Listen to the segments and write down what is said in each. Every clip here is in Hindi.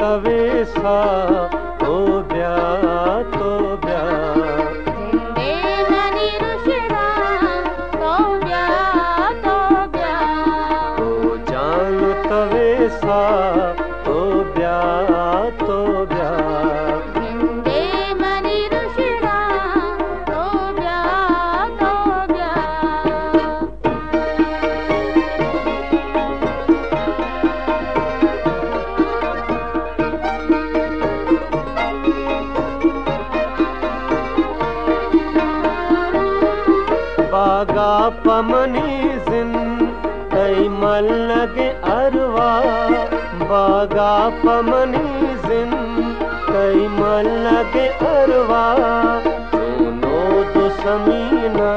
तवे सा तो ब्या तो ब्या जिंदे मनी रुशना तो ब्या तो ब्या तो जान तवे सा तो ब्या तो ब्या जिंदे मनी रुशना तो ब्या तो ब्या बागा पमनी जिन कई मल लगे अरवा बागा पमनी जिन कई मल लगे अरवा सुनो तो समीना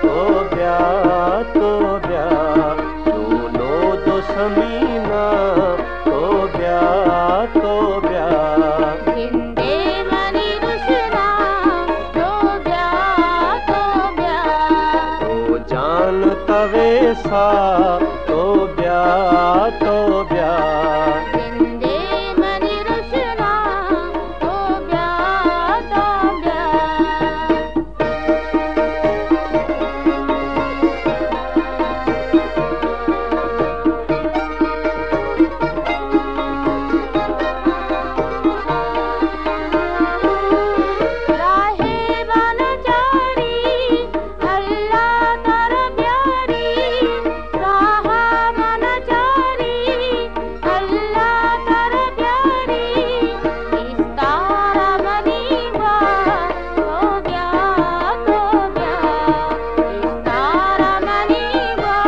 तो ब्या सुनो तो समीना तो ब्या जिंदे मनी रुशना तो ब्या तो ब्या तो जान तवे सा तो ब्या तो ब्या जिंदे मनी रुशना तो ब्या तो ब्या राहे बन जारी अल्लाह कर प्यारी राहा बन जारी अल्लाह कर प्यारी इस्तारा मनीवा तो ब्या इस्तारा मनीवा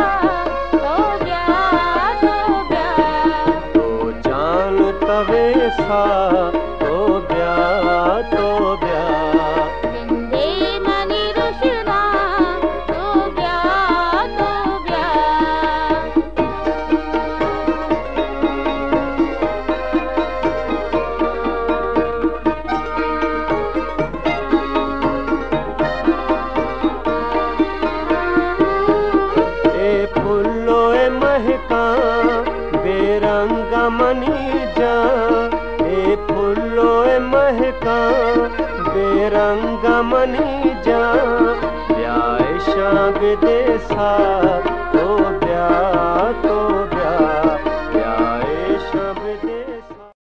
तो ब्या तो जान तवे सा तो ब्या जिंदे मनी रुशना तो ब्या ए फुल्लो ए महका बेरंगा मनी जा ए फुल्लो ए महका बेरंगा मनी जा ब्याह शाग दे सा